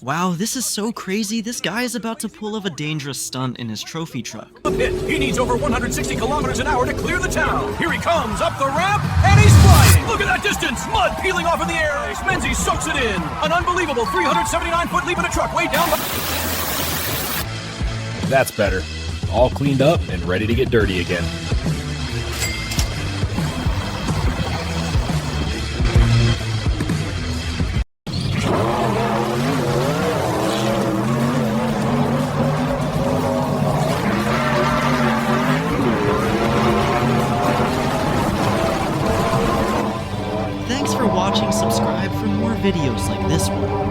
Wow, this is so crazy. This guy is about to pull off a dangerous stunt in his trophy truck. He needs over 160 kilometers an hour to clear the town. Here he comes, up the ramp, and he's flying! Look at that distance! Mud peeling off in the air! Menzies soaks it in! An unbelievable 379-foot leap in a truck way down. That's better. All cleaned up and ready to get dirty again. Thanks for watching. Subscribe for more videos like this one.